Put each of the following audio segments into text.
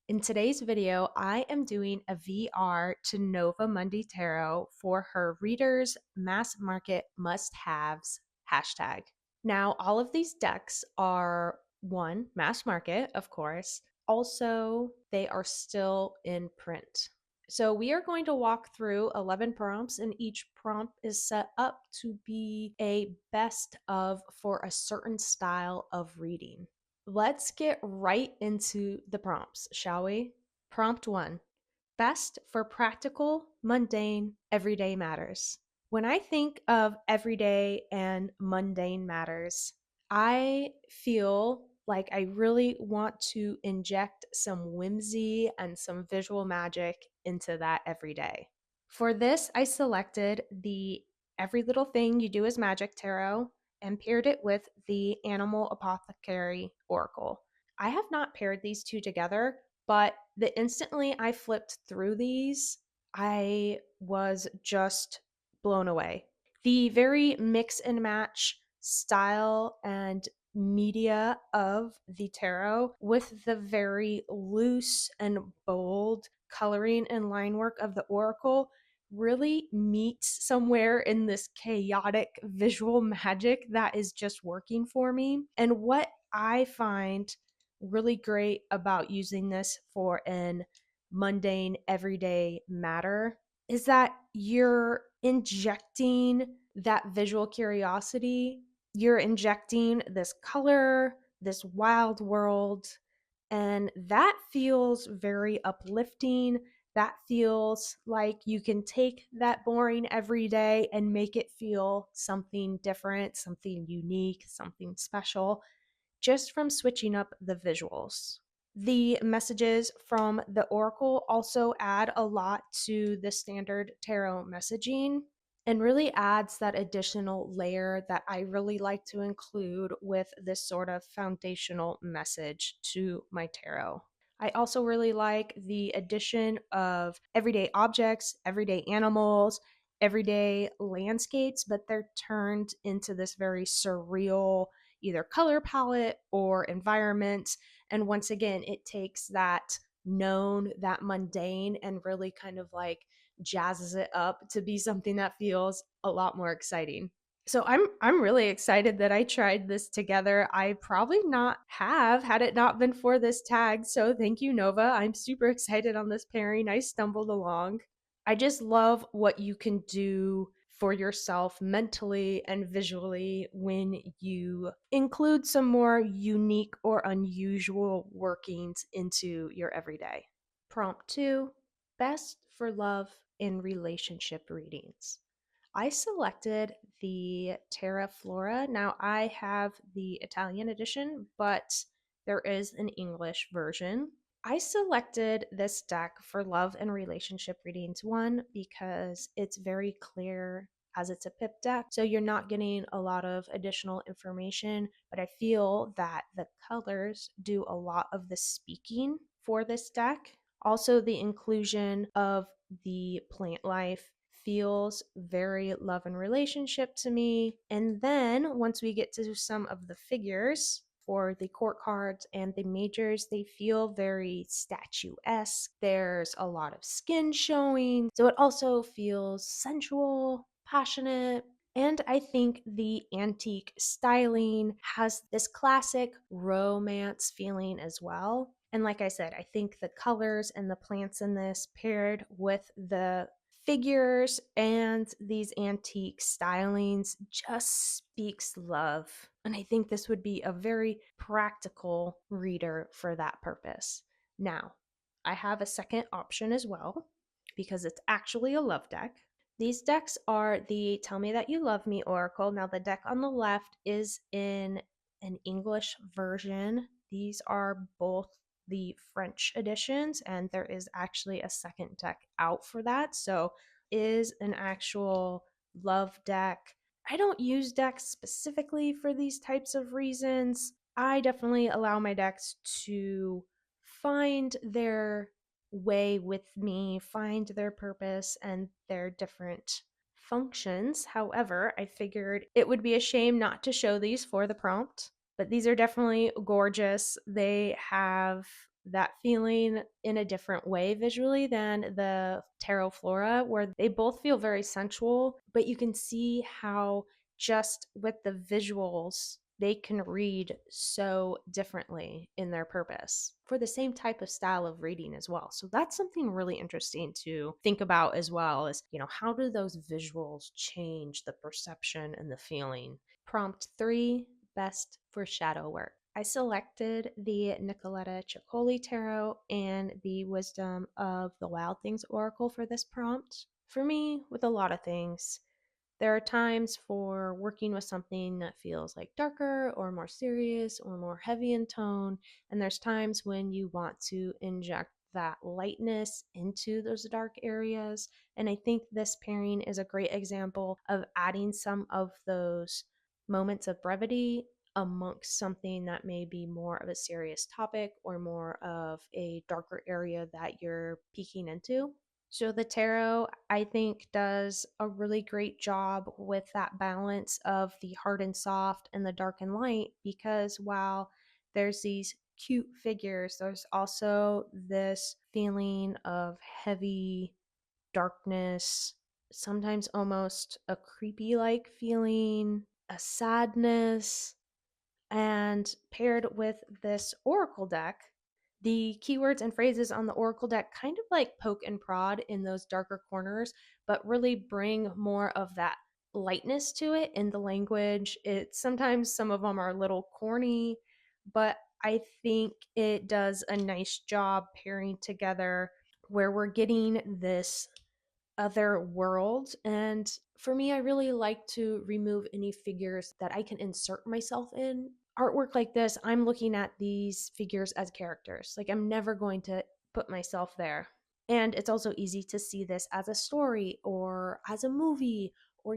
In today's video, I am doing a VR to Nova Mundi Tarot for her Readers Mass Market Must-Haves hashtag. Now, all of these decks are one, mass market, of course. Also, they are still in print. So we are going to walk through 11 prompts, and each prompt is set up to be a best of for a certain style of reading. Let's get right into the prompts, shall we? Prompt 1. Best for practical, mundane, everyday matters. When I think of everyday and mundane matters, I feel like I really want to inject some whimsy and some visual magic into that everyday. For this, I selected the Every Little Thing You Do Is Magic Tarot and paired it with the Animal Apothecary Oracle. I have not paired these two together, but the instantly I flipped through these, I was just blown away. The very mix and match style and media of the tarot with the very loose and bold coloring and line work of the oracle really meets somewhere in this chaotic visual magic that is just working for me. And what I find really great about using this for an mundane everyday matter is that you're injecting that visual curiosity, you're injecting this color, this wild world, and that feels very uplifting. That feels like you can take that boring everyday and make it feel something different, something unique, something special, just from switching up the visuals. The messages from the Oracle also add a lot to the standard tarot messaging and really adds that additional layer that I really like to include with this sort of foundational message to my tarot. I also really like the addition of everyday objects, everyday animals, everyday landscapes, but they're turned into this very surreal either color palette or environment. And once again, it takes that known, that mundane, and really kind of like jazzes it up to be something that feels a lot more exciting. So I'm really excited that I tried this together. I probably not have had it not been for this tag. So thank you, Nova. I'm super excited on this pairing. I stumbled along. I just love what you can do for yourself mentally and visually when you include some more unique or unusual workings into your everyday. Prompt 2. Best for love in relationship readings. I selected the Terra Flora. Now I have the Italian edition, but there is an English version. I selected this deck for love and relationship readings, one, because it's very clear as it's a pip deck, so you're not getting a lot of additional information, but I feel that the colors do a lot of the speaking for this deck. Also, the inclusion of the plant life feels very love and relationship to me. And then once we get to some of the figures for the court cards and the majors, they feel very statuesque. There's a lot of skin showing. So it also feels sensual, passionate. And I think the antique styling has this classic romance feeling as well. And like I said, I think the colors and the plants in this paired with the figures and these antique stylings just speaks love. And I think this would be a very practical reader for that purpose. Now, I have a second option as well because it's actually a love deck. These decks are the Tell Me That You Love Me Oracle. Now, the deck on the left is in an English version. These are both the French editions, and there is actually a second deck out for that. So, is an actual love deck. I don't use decks specifically for these types of reasons. I definitely allow my decks to find their way with me, find their purpose and their different functions. However, I figured it would be a shame not to show these for the prompt, but these are definitely gorgeous. They have that feeling in a different way visually than the tarot flora, where they both feel very sensual, but you can see how just with the visuals, they can read so differently in their purpose for the same type of style of reading as well. So that's something really interesting to think about as well is, how do those visuals change the perception and the feeling? Prompt 3, best for shadow work. I selected the Nicoletta Ciccoli Tarot and the Wisdom of the Wild Things Oracle for this prompt. For me, with a lot of things, there are times for working with something that feels like darker or more serious or more heavy in tone. And there's times when you want to inject that lightness into those dark areas. And I think this pairing is a great example of adding some of those moments of brevity amongst something that may be more of a serious topic or more of a darker area that you're peeking into. So the tarot, I think, does a really great job with that balance of the hard and soft and the dark and light, because while there's these cute figures, there's also this feeling of heavy darkness, sometimes almost a creepy like feeling, a sadness, and paired with this oracle deck, the keywords and phrases on the oracle deck kind of like poke and prod in those darker corners, but really bring more of that lightness to it in the language. It sometimes some of them are a little corny, but I think it does a nice job pairing together where we're getting this other world. And for me, I really like to remove any figures that I can insert myself in. Artwork like this, I'm looking at these figures as characters. Like, I'm never going to put myself there. And it's also easy to see this as a story or as a movie or,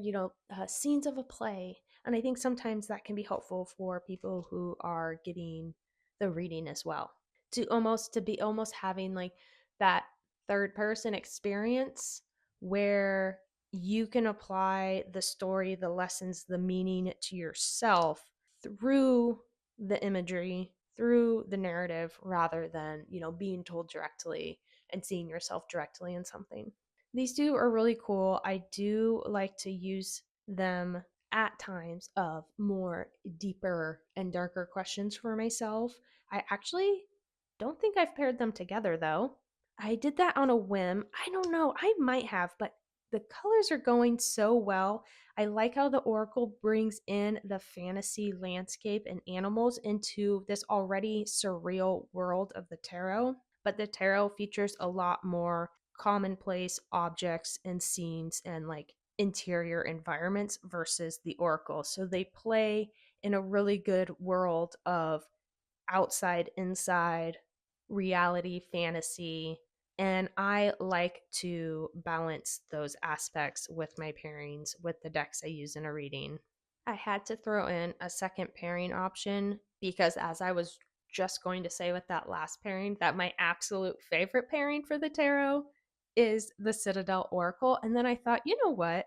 scenes of a play. And I think sometimes that can be helpful for people who are getting the reading as well. To be almost having like that third person experience where you can apply the story, the lessons, the meaning to yourself through the imagery, through the narrative, rather than, being told directly and seeing yourself directly in something. These two are really cool. I do like to use them at times of more deeper and darker questions for myself. I actually don't think I've paired them together though. I did that on a whim. I don't know. I might have, but the colors are going so well. I like how the Oracle brings in the fantasy landscape and animals into this already surreal world of the tarot. But the tarot features a lot more commonplace objects and scenes and like interior environments versus the Oracle. So they play in a really good world of outside, inside, reality, fantasy. And I like to balance those aspects with my pairings with the decks I use in a reading. I had to throw in a second pairing option because, as I was just going to say with that last pairing, that my absolute favorite pairing for the tarot is the Citadel Oracle. And then I thought, you know what?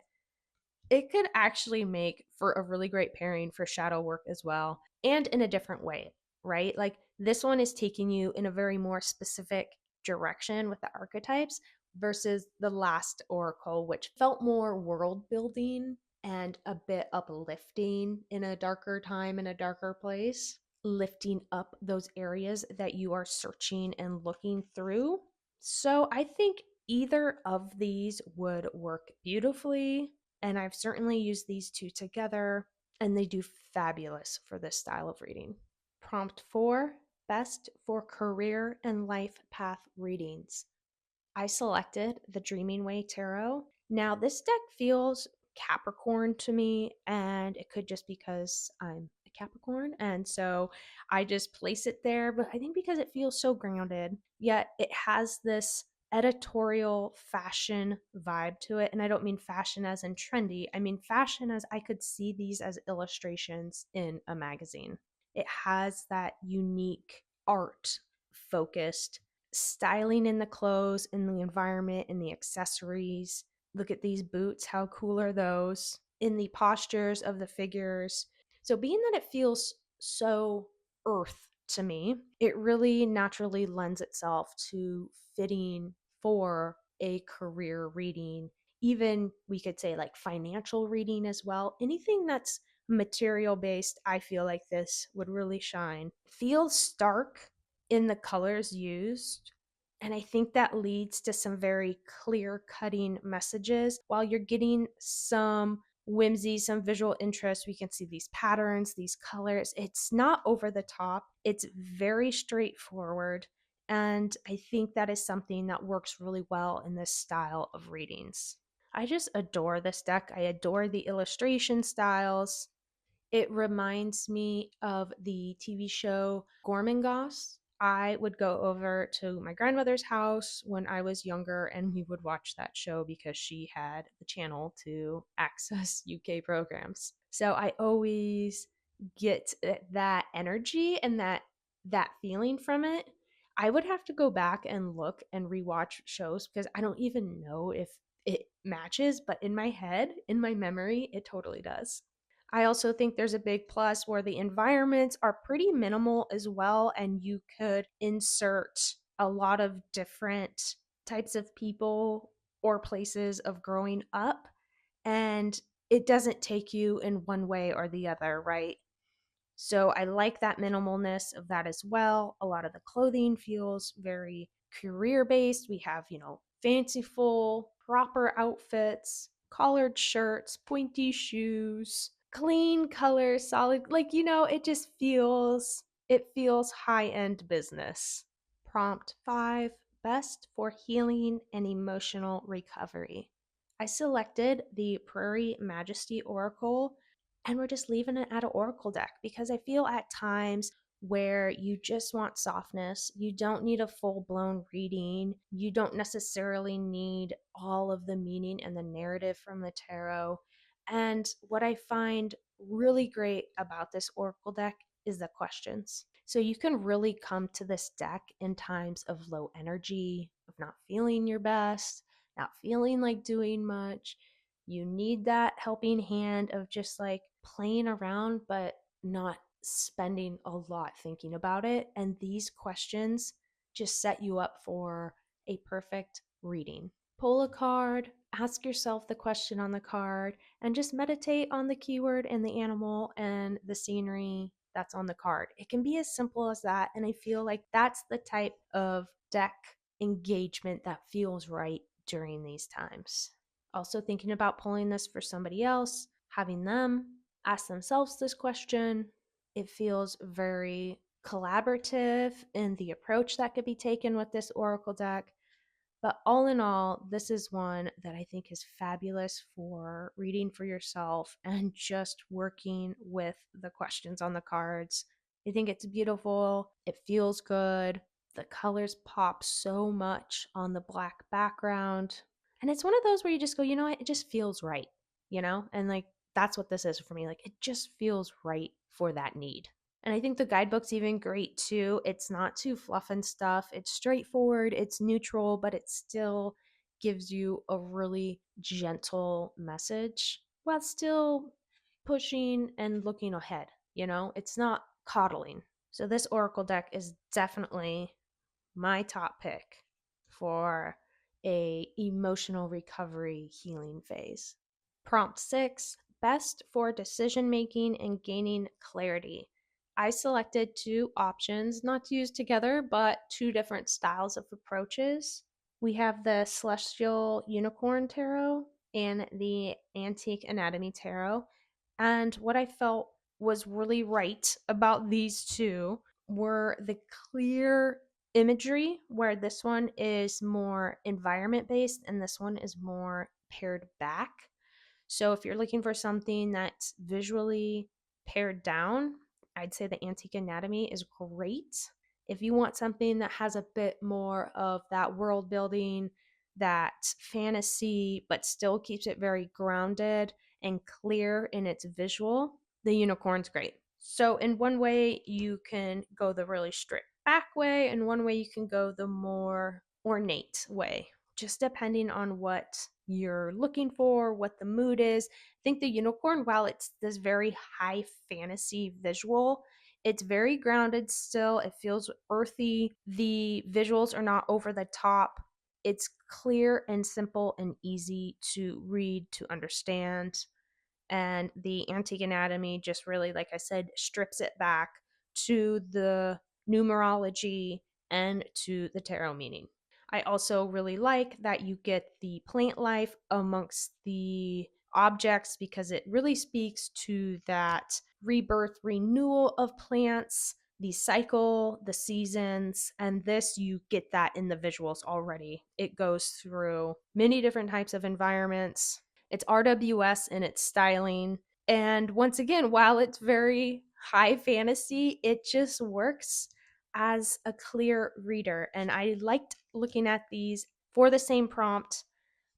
It could actually make for a really great pairing for shadow work as well, and in a different way, right? Like this one is taking you in a very more specific direction with the archetypes versus the last oracle, which felt more world building and a bit uplifting in a darker time, in a darker place, lifting up those areas that you are searching and looking through. So I think either of these would work beautifully, and I've certainly used these two together, and they do fabulous for this style of reading. Prompt 4, best for career and life path readings. I selected the Dreaming Way Tarot. Now, this deck feels Capricorn to me, and it could just because I'm a Capricorn. And so I just place it there. But I think because it feels so grounded, yet it has this editorial fashion vibe to it. And I don't mean fashion as in trendy, I mean fashion as I could see these as illustrations in a magazine. It has that unique art focused styling in the clothes, in the environment, in the accessories. Look at these boots. How cool are those? In the postures of the figures. So, being that it feels so earth to me. It really naturally lends itself to fitting for a career reading. Even we could say like financial reading as well. Anything that's material based, I feel like this would really shine. Feels stark in the colors used. And I think that leads to some very clear cutting messages while you're getting some whimsy, some visual interest. We can see these patterns, these colors. It's not over the top, it's very straightforward. And I think that is something that works really well in this style of readings. I just adore this deck. I adore the illustration styles. It reminds me of the TV show Gormengoss. I would go over to my grandmother's house when I was younger and we would watch that show because she had the channel to access UK programs. So I always get that energy and that feeling from it. I would have to go back and look and rewatch shows because I don't even know if it matches, but in my head, in my memory, it totally does. I also think there's a big plus where the environments are pretty minimal as well, and you could insert a lot of different types of people or places of growing up, and it doesn't take you in one way or the other, right? So I like that minimalness of that as well. A lot of the clothing feels very career based. We have, fanciful, proper outfits, collared shirts, pointy shoes, clean colors, solid, like, it feels high-end business. Prompt 5, best for healing and emotional recovery. I selected the Prairie Majesty Oracle, and we're just leaving it at an oracle deck because I feel at times where you just want softness, you don't need a full blown reading, you don't necessarily need all of the meaning and the narrative from the tarot. And what I find really great about this oracle deck is the questions. So you can really come to this deck in times of low energy, of not feeling your best, not feeling like doing much. You need that helping hand of just like playing around, but not spending a lot thinking about it. And these questions just set you up for a perfect reading. Pull a card, ask yourself the question on the card, and just meditate on the keyword and the animal and the scenery that's on the card. It can be as simple as that. And I feel like that's the type of deck engagement that feels right during these times. Also, thinking about pulling this for somebody else, having them ask themselves this question. It feels very collaborative in the approach that could be taken with this Oracle deck. But all in all, this is one that I think is fabulous for reading for yourself and just working with the questions on the cards. I think it's beautiful. It feels good. The colors pop so much on the black background. And it's one of those where you just go, you know what? It just feels right, And like that's what this is for me. Like it just feels right for that need. And I think the guidebook's even great too. It's not too fluff and stuff. It's straightforward, it's neutral, but it still gives you a really gentle message while still pushing and looking ahead. It's not coddling. So this Oracle deck is definitely my top pick for a emotional recovery healing phase. Prompt 6, best for decision making and gaining clarity. I selected two options, not to use together, but two different styles of approaches. We have the Celestial Unicorn Tarot and the Antique Anatomy Tarot. And what I felt was really right about these two were the clear imagery, where this one is more environment based and this one is more pared back. So if you're looking for something that's visually pared down, I'd say the Antique Anatomy is great. If you want something that has a bit more of that world building, that fantasy, but still keeps it very grounded and clear in its visual, the unicorn's great. So, in one way, you can go the really strict back way, and one way, you can go the more ornate way, just depending on what you're looking for, what the mood is. I think the unicorn, while it's this very high fantasy visual, It's very grounded still. It feels earthy. The visuals are not over the top. It's clear and simple and easy to read, to understand. And the antique anatomy just really, like I said, strips it back to the numerology and to the tarot meaning. I also really like that you get the plant life amongst the objects because it really speaks to that rebirth, renewal of plants, the cycle, the seasons, and this you get that in the visuals already. It goes through many different types of environments. It's RWS in its styling. And once again, while it's very high fantasy, it just works as a clear reader. And I liked looking at these for the same prompt,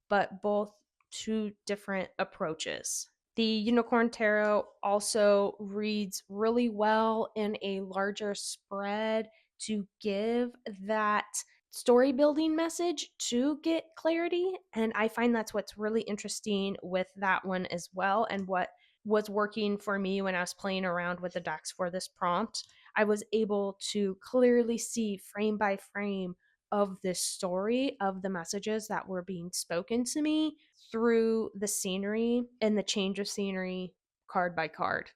but both two different approaches. The Unicorn Tarot also reads really well in a larger spread to give that story building message to get clarity. And I find that's what's really interesting with that one as well, and what was working for me when I was playing around with the decks for this prompt. I was able to clearly see frame by frame of this story, of the messages that were being spoken to me through the scenery and the change of scenery card by card.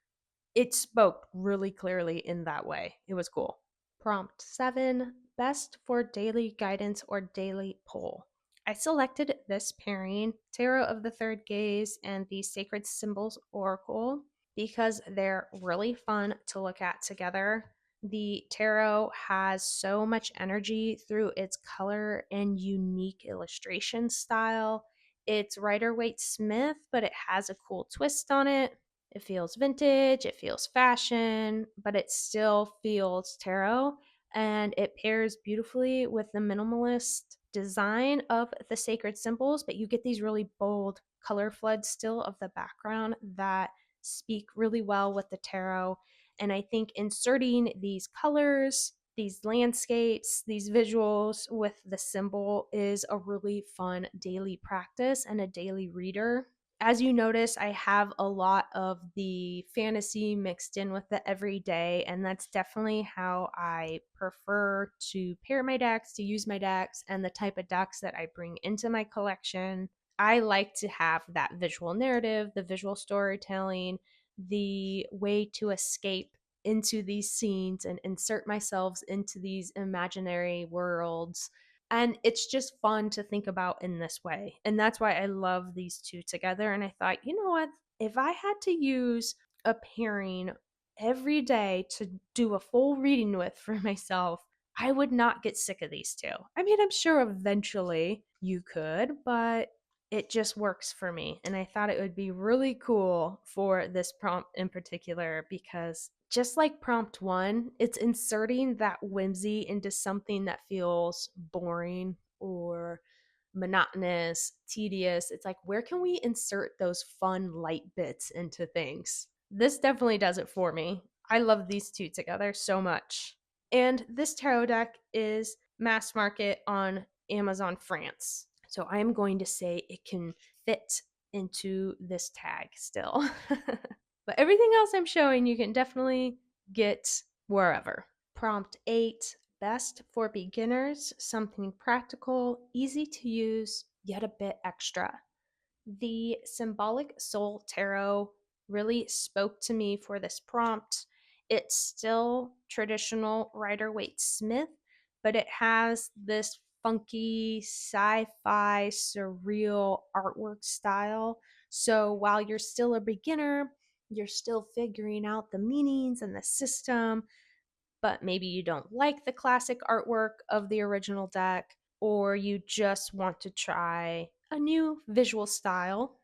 It spoke really clearly in that way. It was cool. Prompt 7, best for daily guidance or daily pull. I selected this pairing, Tarot of the Third Gaze and the Sacred Symbols Oracle, because they're really fun to look at together. The tarot has so much energy through its color and unique illustration style. It's Rider Waite Smith, but it has a cool twist on it. It feels vintage, it feels fashion, but it still feels tarot. And it pairs beautifully with the minimalist design of the sacred symbols, but you get these really bold color floods still of the background that speak really well with the tarot. And I think inserting these colors, these landscapes, these visuals with the symbol is a really fun daily practice and a daily reader. As you notice, I have a lot of the fantasy mixed in with the everyday, and that's definitely how I prefer to pair my decks, to use my decks, and the type of decks that I bring into my collection. I like to have that visual narrative, the visual storytelling, the way to escape into these scenes and insert myself into these imaginary worlds, and it's just fun to think about in this way. And that's why I love these two together. And I thought, you know what? If I had to use a pairing every day to do a full reading with for myself, I would not get sick of these two. I mean, I'm sure eventually you could, but it just works for me. And I thought it would be really cool for this prompt in particular because just like prompt 1, it's inserting that whimsy into something that feels boring or monotonous, tedious. It's like, where can we insert those fun, light bits into things? This definitely does it for me. I love these two together so much. And this tarot deck is mass market on Amazon France. So I'm going to say it can fit into this tag still. But everything else I'm showing you can definitely get wherever. Prompt 8, best for beginners, something practical, easy to use, yet a bit extra. The Symbolic Soul Tarot really spoke to me for this prompt. It's still traditional Rider Waite Smith, but it has this funky sci fi surreal artwork style. So while you're still a beginner, you're still figuring out the meanings and the system, but maybe you don't like the classic artwork of the original deck, or you just want to try a new visual style.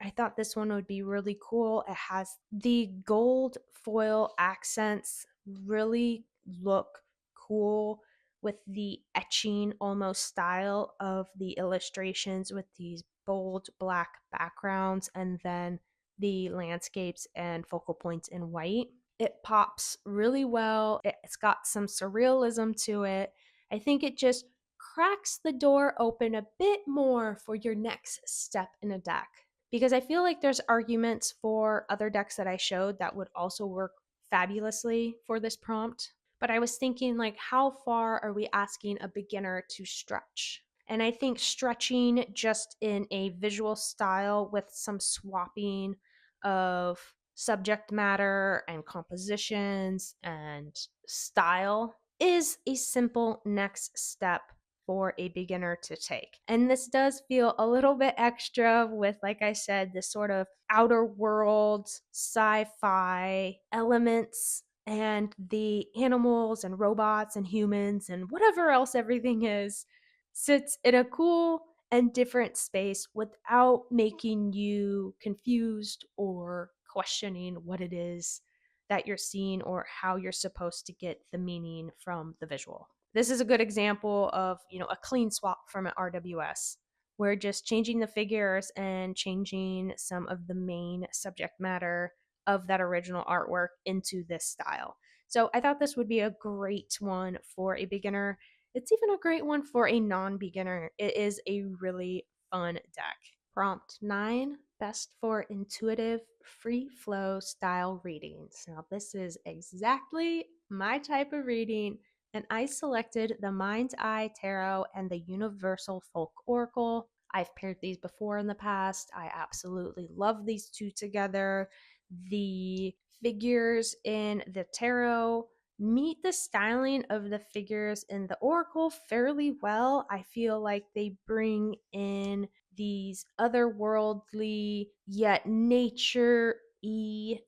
I thought this one would be really cool. It has the gold foil accents, really look cool with the etching almost style of the illustrations with these bold black backgrounds and then the landscapes and focal points in white. It pops really well. It's got some surrealism to it. I think it just cracks the door open a bit more for your next step in a deck. Because I feel like there's arguments for other decks that I showed that would also work fabulously for this prompt. But I was thinking, like, how far are we asking a beginner to stretch? And I think stretching just in a visual style with some swapping of subject matter and compositions and style is a simple next step for a beginner to take. And this does feel a little bit extra with, like I said, this sort of outer world sci fi elements and the animals and robots and humans and whatever else everything is sits in a cool and different space without making you confused or questioning what it is that you're seeing or how you're supposed to get the meaning from the visual. This is a good example of, a clean swap from an RWS. We're just changing the figures and changing some of the main subject matter of that original artwork into this style. So I thought this would be a great one for a beginner. It's even a great one for a non beginner. It is a really fun deck. Prompt 9, best for intuitive, free flow style readings. Now, this is exactly my type of reading, and I selected the Mind's Eye Tarot and the Universal Folk Oracle. I've paired these before in the past. I absolutely love these two together. The figures in the tarot meet the styling of the figures in the oracle fairly well. I feel like they bring in these otherworldly yet nature y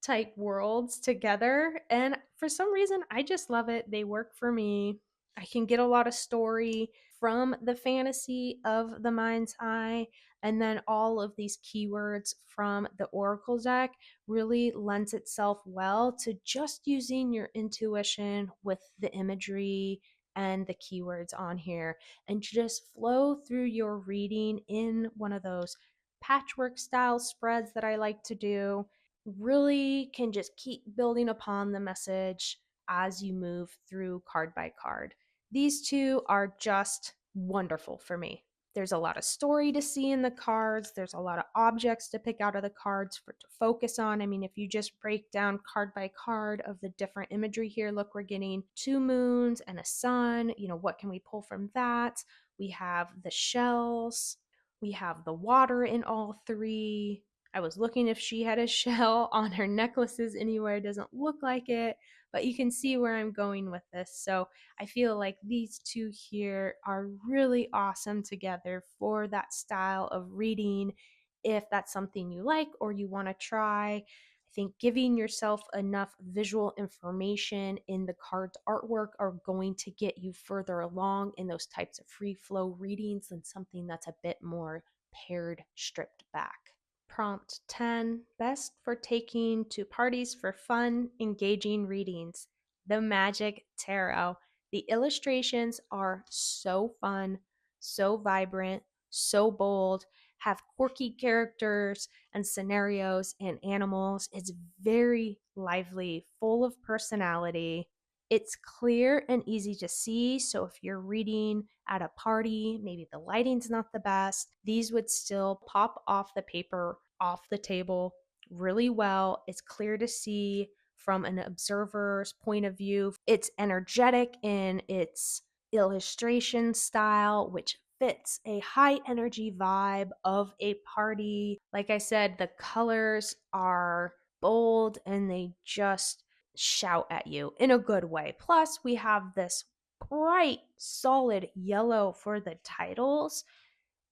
type worlds together. And for some reason, I just love it. They work for me. I can get a lot of story from the fantasy of the Mind's Eye. And then all of these keywords from the Oracle deck really lends itself well to just using your intuition with the imagery and the keywords on here and just flow through your reading in one of those patchwork style spreads that I like to do. Really can just keep building upon the message as you move through card by card. These two are just wonderful for me. There's a lot of story to see in the cards. There's a lot of objects to pick out of the cards to focus on. I mean, if you just break down card by card of the different imagery here, look, we're getting two moons and a sun. What can we pull from that? We have the shells. We have the water in all three. I was looking if she had a shell on her necklaces anywhere. It doesn't look like it, but you can see where I'm going with this. So I feel like these two here are really awesome together for that style of reading. If that's something you like or you want to try, I think giving yourself enough visual information in the card's artwork are going to get you further along in those types of free flow readings than something that's a bit more paired, stripped back. Prompt 10, best for taking to parties for fun, engaging readings. The Magic Tarot. The illustrations are so fun, so vibrant, so bold, have quirky characters and scenarios and animals. It's very lively, full of personality. It's clear and easy to see. So if you're reading at a party, maybe the lighting's not the best, these would still pop off the paper, off the table really well. It's clear to see from an observer's point of view. It's energetic in its illustration style, which fits a high energy vibe of a party. Like I said, the colors are bold and they just shout at you in a good way. Plus, we have this bright, solid yellow for the titles,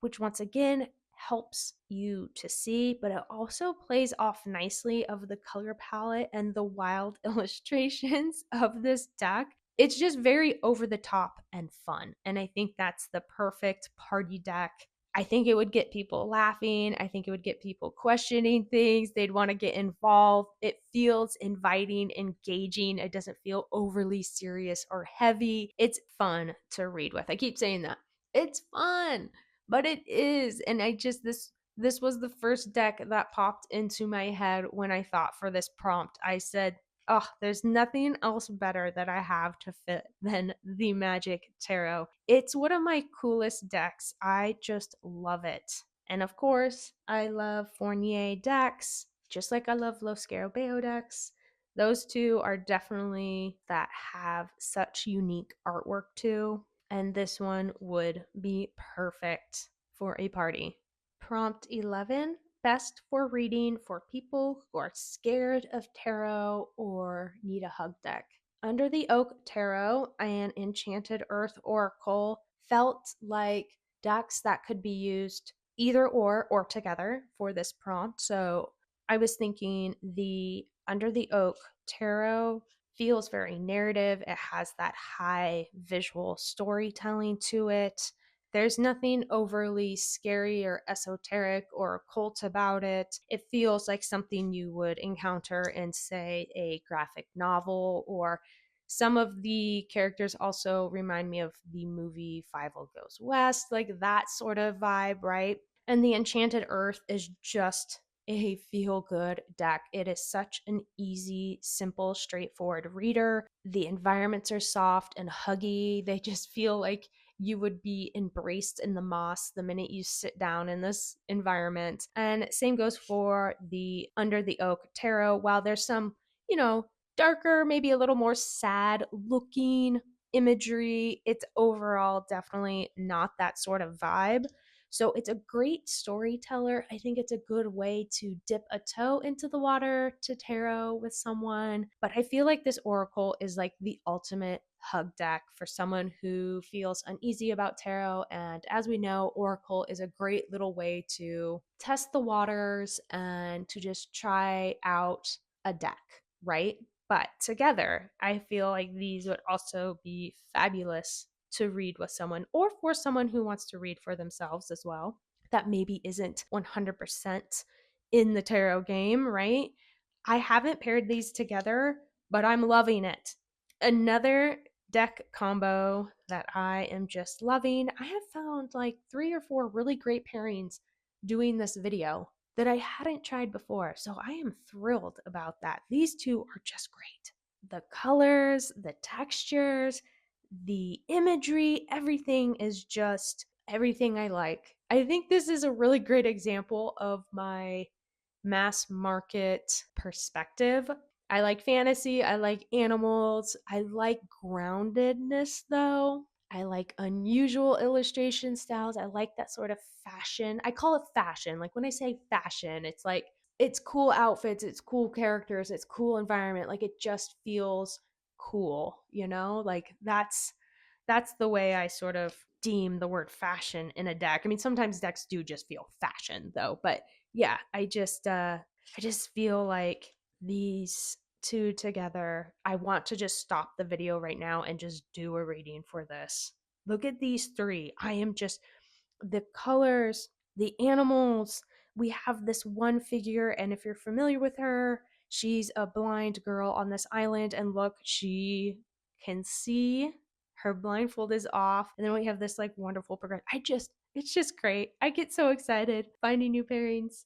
which once again helps you to see, but it also plays off nicely of the color palette and the wild illustrations of this deck. It's just very over the top and fun. And I think that's the perfect party deck. I think it would get people laughing. I think it would get people questioning things. They'd want to get involved. It feels inviting, engaging. It doesn't feel overly serious or heavy. It's fun to read with. I keep saying that. It's fun, but it is. And this was the first deck that popped into my head when I thought for this prompt. I said, oh, there's nothing else better that I have to fit than the Magic Tarot. It's one of my coolest decks. I just love it. And of course, I love Fournier decks, just like I love Los Scarabeo decks. Those two are definitely that have such unique artwork too. And this one would be perfect for a party. Prompt 11, best for reading for people who are scared of tarot or need a hug deck. Under the Oak Tarot and Enchanted Earth Oracle felt like decks that could be used either or together for this prompt. So I was thinking the Under the Oak Tarot feels very narrative. It has that high visual storytelling to it. There's nothing overly scary or esoteric or occult about it. It feels like something you would encounter in, say, a graphic novel, or some of the characters also remind me of the movie Five Goes West, like that sort of vibe, right? And the Enchanted Earth is just a feel good deck. It is such an easy, simple, straightforward reader. The environments are soft and huggy. They just feel like you would be embraced in the moss the minute you sit down in this environment. And same goes for the Under the Oak Tarot. While there's some, darker, maybe a little more sad looking imagery, it's overall definitely not that sort of vibe. So it's a great storyteller. I think it's a good way to dip a toe into the water to tarot with someone. But I feel like this oracle is like the ultimate hug deck for someone who feels uneasy about tarot. And as we know, oracle is a great little way to test the waters and to just try out a deck, right? But together, I feel like these would also be fabulous to read with someone, or for someone who wants to read for themselves as well, that maybe isn't 100% in the tarot game, right? I haven't paired these together, but I'm loving it. Another deck combo that I am just loving. I have found like 3 or 4 really great pairings doing this video that I hadn't tried before. So I am thrilled about that. These two are just great. The colors, the textures, the imagery, everything is just everything I like. I think this is a really great example of my mass market perspective. I like fantasy, I like animals, I like groundedness though. I like unusual illustration styles. I like that sort of fashion. I call it fashion. Like when I say fashion, it's like it's cool outfits, it's cool characters, it's cool environment. Like it just feels cool, Like that's the way I sort of deem the word fashion in a deck. I mean, sometimes decks do just feel fashion though, but yeah, I just feel like these two together, I want to just stop the video right now and just do a reading for this. Look at these three. I am just the colors, the animals. We have this one figure, and if you're familiar with her, she's a blind girl on this island, and look, she can see. Her blindfold is off, and then we have this like wonderful progression. It's just great. I get so excited finding new pairings.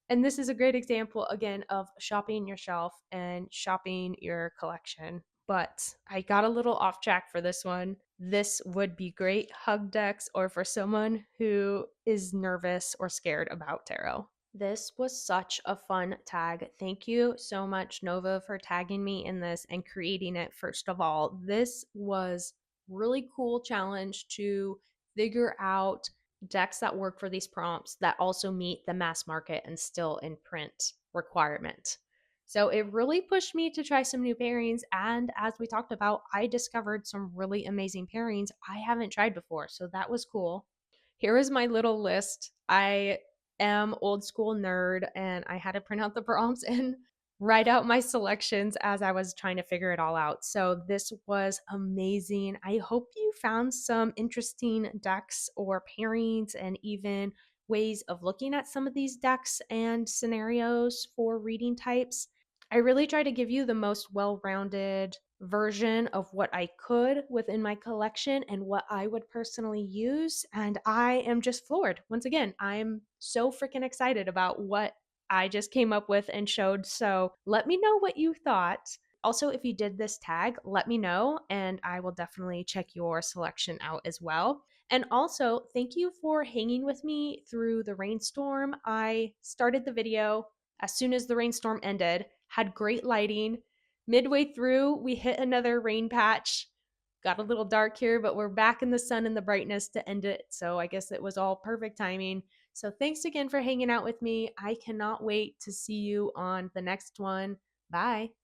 And this is a great example, again, of shopping your shelf and shopping your collection. But I got a little off track for this one. This would be great hug decks or for someone who is nervous or scared about tarot. This was such a fun tag. Thank you so much, Nova, for tagging me in this and creating it. First of all, this was really cool challenge to figure out decks that work for these prompts that also meet the mass market and still in print requirement. So it really pushed me to try some new pairings. And as we talked about, I discovered some really amazing pairings I haven't tried before. So that was cool. Here is my little list. I am old school nerd and I had to print out the prompts and write out my selections as I was trying to figure it all out. So this was amazing. I hope you found some interesting decks or pairings and even ways of looking at some of these decks and scenarios for reading types. I really try to give you the most well rounded version of what I could within my collection and what I would personally use. And I am just floored. Once again, I'm so freaking excited about what I just came up with and showed. So let me know what you thought. Also, if you did this tag, let me know and I will definitely check your selection out as well. And also, thank you for hanging with me through the rainstorm. I started the video as soon as the rainstorm ended, had great lighting, Midway through, we hit another rain patch. Got a little dark here, but we're back in the sun and the brightness to end it. So I guess it was all perfect timing. So thanks again for hanging out with me. I cannot wait to see you on the next one. Bye.